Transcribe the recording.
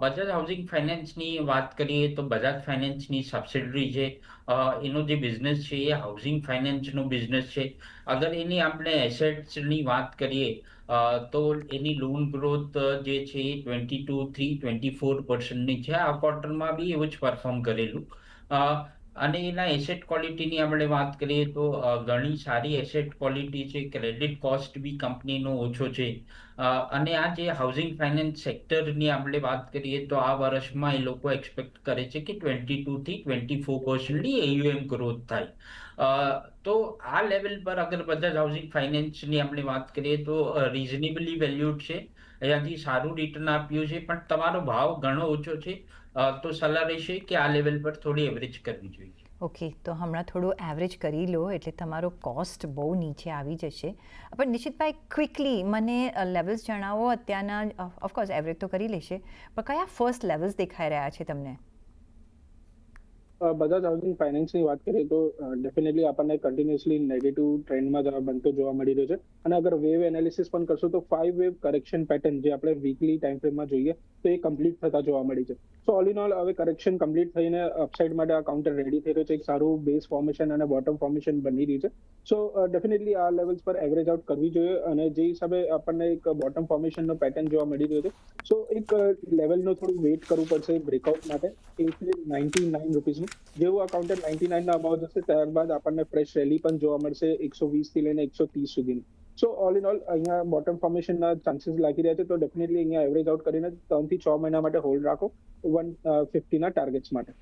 Bajaj housing ફાઇનાન્સની વાત કરીએ તો બજાજ ફાઇનાન્સની સબસિડરી છે. એનો જે બિઝનેસ છે એ હાઉસિંગ ફાઇનાન્સનો બિઝનેસ છે. અગર એની આપણે એસેટ્સની વાત કરીએ તો એની લોન ગ્રોથ જે છે એ 22-24% છે. આ ક્વાર્ટરમાં બી એવું જ પરફોર્મ કરેલું. અ, અને એના એસેટ ક્વોલિટીની આપણે વાત કરીએ તો ઘણી સારી એસેટ ક્વોલિટી છે. ક્રેડિટ કોસ્ટ બી કંપનીનો ઓછો છે. અને આ જે હાઉસિંગ ફાઇનાન્સ સેક્ટરની આપણે વાત કરીએ તો આ વર્ષમાં એ લોકો એક્સપેક્ટ કરે છે કે 22-24% AUM ગ્રોથ થાય. તો આ લેવલ પર અગર બજાજ હાઉસિંગ ફાઇનાન્સની આપણે વાત કરીએ તો રીઝનેબલી વેલ્યુડ છે. અહીંયાથી સારું રિટર્ન આપ્યું છે, પણ તમારો ભાવ ઘણો ઓછો છે. તો સલાહ રહેશે કે આ લેવલ પર થોડી એવરેજ કરવી જોઈએ. ઓકે, તો હમણાં થોડું એવરેજ કરી લો એટલે તમારો કોસ્ટ બહુ નીચે આવી જશે. પણ નિશિતભાઈ, ક્વિકલી મને લેવલ્સ જણાવો અત્યારના. ઓફકોર્સ એવરેજ તો કરી લેશે, પણ કયા ફર્સ્ટ લેવલ્સ દેખાઈ રહ્યા છે તમને? બજાજ હાઉસિંગ ફાઇનાન્સની વાત કરીએ તો ડેફિનેટલી આપણને કન્ટિન્યુઅસલી નેગેટિવ ટ્રેન્ડમાં બનતો જોવા મળી રહ્યો છે. અને અગર વેવ એનાલિસિસ પણ કરશો તો 5 વેવ કરેક્શન પેટર્ન જે આપણે વીકલી ટાઈમ ફ્રેમમાં જોઈએ તો એ કમ્પ્લીટ થતા જોવા મળી છે. સો ઓલ ઇન ઓલ હવે કરેક્શન કમ્પ્લીટ થઈને અપસાઇડ માટે આ કાઉન્ટર રેડી થઈ રહ્યો છે. એક સારું બેઝ ફોર્મેશન અને બોટમ ફોર્મેશન બની રહ્યું છે. સો ડેફિનેટલી આ લેવલ્સ પર એવરેજ આઉટ કરવી જોઈએ. અને જે હિસાબે આપણને એક બોટમ ફોર્મેશનનો પેટર્ન જોવા મળી રહ્યો છે, સો એક લેવલનો થોડું વેઇટ કરવું પડશે બ્રેકઆઉટ માટે. એ છે ₹99. જેવું આ કાઉન્ટર 99 ના અબાઉ જશે ત્યારબાદ આપણને ફ્રેશ રેલી પણ જોવા મળશે 120 થી લઈને 130 સુધીની. સો ઓલ ઇન ઓલ અહીંયા બોટમ ફોર્મેશનના ચાન્સીસ લાગી રહ્યા છે. તો ડેફિનેટલી અહીંયા એવરેજ આઉટ કરીને 3 થી 6 મહિના માટે હોલ્ડ રાખો 150 ના ટાર્ગેટ્સ માટે.